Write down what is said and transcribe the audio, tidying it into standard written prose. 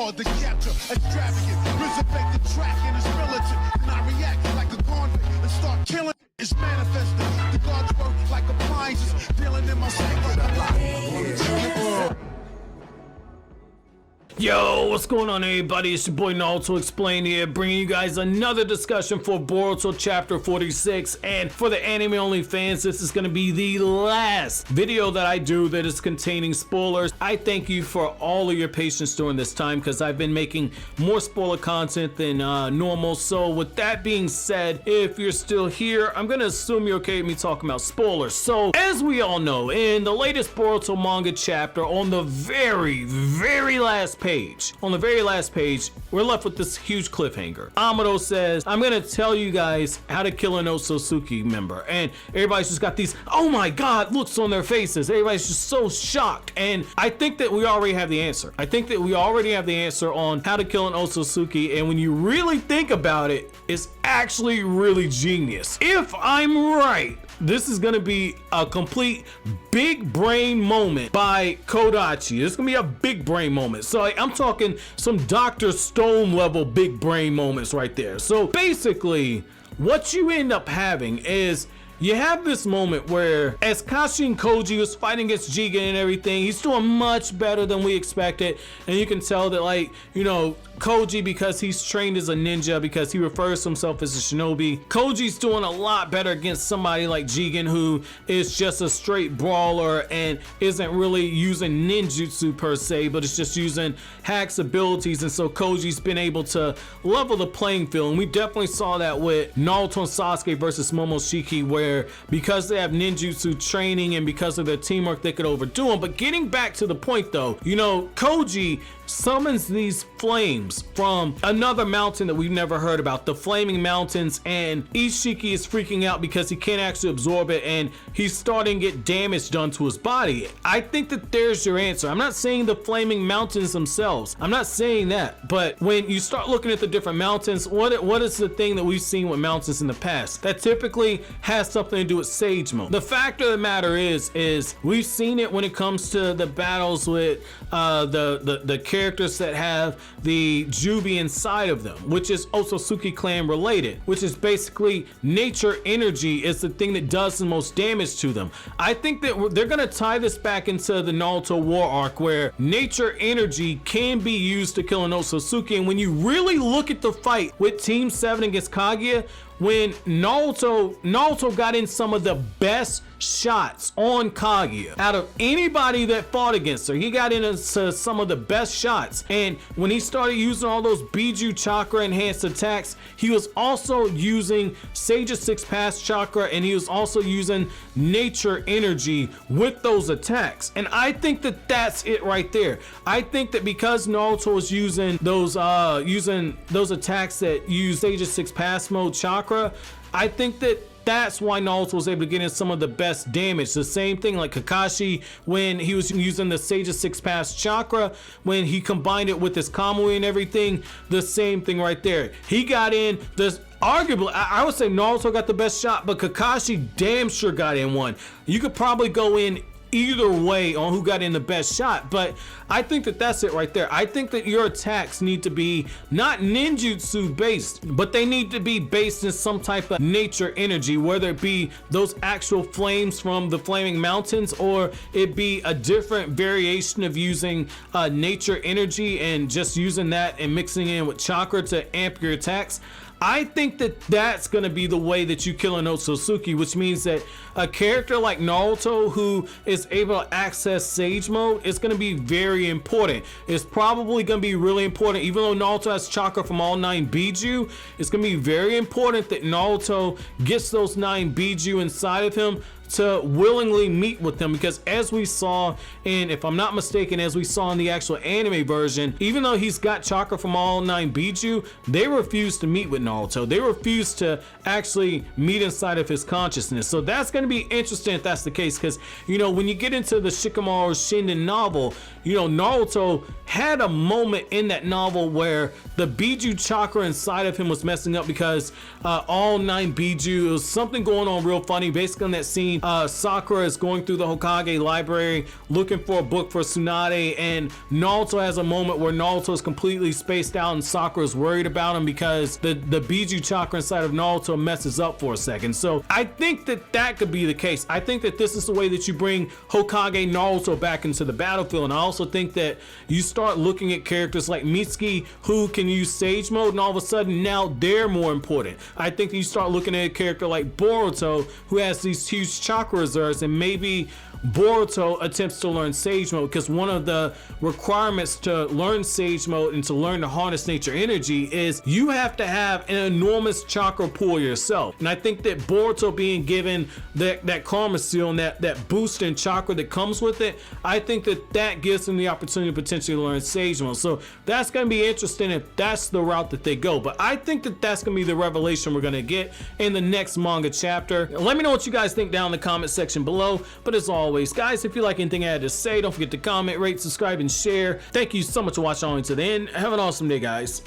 hard to capture, extravagant, resurrect the track and it's militant. And I react like a convict and start killing. It's manifested. The gods work like appliances, dealing in my sacred life. Yo, what's going on everybody? It's your boy Naruto Explained here, bringing you guys another discussion for Boruto chapter 46. And for the anime only fans, this is going to be the last video that I do that is containing spoilers. I thank you for all of your patience during this time because I've been making more spoiler content than normal. So with that being said, if you're still here, I'm going to assume you're okay with me talking about spoilers. So as we all know, in the latest Boruto manga chapter, on the very last page, we're left with this huge cliffhanger. Amado says, I'm gonna tell you guys how to kill an Otsutuski member, and everybody's just got these oh my god looks on their faces. Everybody's just so shocked, and I think that we already have the answer. I think that we already have the answer on how to kill an Otsutuski, and when you really think about it, it's actually really genius. If I'm right, this is gonna be a complete big brain moment by Kodachi. It's gonna be a big brain moment. So I'm talking some Dr. Stone level big brain moments right there. So basically, what you end up having is you have this moment where as Kashi and Koji was fighting against Jigen and everything, he's doing much better than we expected. And you can tell that, like, you know, Koji, because he's trained as a ninja, because he refers to himself as a shinobi, Koji's doing a lot better against somebody like Jigen, who is just a straight brawler and isn't really using ninjutsu per se, but it's just using hacks abilities. And so Koji's been able to level the playing field, and we definitely saw that with Naruto and Sasuke versus Momoshiki, where because they have ninjutsu training and because of their teamwork, they could overdo him. But getting back to the point though, you know, Koji summons these flames from another mountain that we've never heard about, the Flaming Mountains, and Isshiki is freaking out because he can't actually absorb it, and he's starting to get damage done to his body. I think that there's your answer. I'm not saying the Flaming Mountains themselves, I'm not saying that, but when you start looking at the different mountains, what is the thing that we've seen with mountains in the past that typically has something to do with Sage Mode? The fact of the matter is we've seen it when it comes to the battles with the characters that have the Jubi inside of them, which is Otsutsuki clan related, which is basically nature energy is the thing that does the most damage to them. I think that they're gonna tie this back into the Naruto war arc where nature energy can be used to kill an Otsutsuki. And when you really look at the fight with Team 7 against Kaguya, when Naruto got in some of the best shots on Kaguya out of anybody that fought against her, he got into some of the best shots. And when he started using all those Biju chakra enhanced attacks, he was also using Sage's surpassed chakra, and he was also using nature energy with those attacks. And I think that that's it right there. I think that because Naruto was using those attacks that use Sage's surpassed mode chakra, I think that that's why Naruto was able to get in some of the best damage. The same thing like Kakashi when he was using the Sage's surpassed chakra, when he combined it with his Kamui and everything, the same thing right there. He got in this. Arguably, I would say Naruto got the best shot, but Kakashi damn sure got in one. You could probably go in either way on who got in the best shot, but I think that that's it right there. I think that your attacks need to be not ninjutsu based, but they need to be based in some type of nature energy, whether it be those actual flames from the Flaming Mountains, or it be a different variation of using nature energy and just using that and mixing in with chakra to amp your attacks. I think that that's going to be the way that you kill an Otsutsuki, which means that a character like Naruto who is able to access Sage Mode is going to be very important. It's probably going to be really important, even though Naruto has chakra from all 9 Biju, it's going to be very important that Naruto gets those 9 Biju inside of him to willingly meet with them, because as we saw, and if I'm not mistaken, as we saw in the actual anime version, even though he's got chakra from all 9 Biju, they refused to meet with Naruto. They refused to actually meet inside of his consciousness. So that's going to be interesting if that's the case, because, you know, when you get into the Shikamaru Shinden novel, you know, Naruto had a moment in that novel where the Biju chakra inside of him was messing up because all 9 Biju, it was something going on real funny. Basically in that scene, scene, Sakura is going through the Hokage library looking for a book for Tsunade, and Naruto has a moment where Naruto is completely spaced out and Sakura is worried about him because the Biju chakra inside of Naruto messes up for a second. So I think that could be the case. I think that this is the way that you bring Hokage Naruto back into the battlefield, and I also think that you start looking at characters like Mitsuki who can use Sage Mode, and all of a sudden now they're more important. I think that you start looking at a character like Boruto who has these huge chakra reserves, and maybe Boruto attempts to learn Sage Mode, because one of the requirements to learn Sage Mode and to learn to harness nature energy is you have to have an enormous chakra pool yourself. And I think that Boruto being given that karma seal and that boost in chakra that comes with it, I think that gives him the opportunity to potentially learn Sage Mode. So that's going to be interesting if that's the route that they go. But I think that that's going to be the revelation we're going to get in the next manga chapter. Let me know what you guys think down in the comment section below. But as always, guys, if you like anything I had to say, don't forget to comment, rate, subscribe, and share. Thank you so much for watching all the way to the end. Have an awesome day, guys.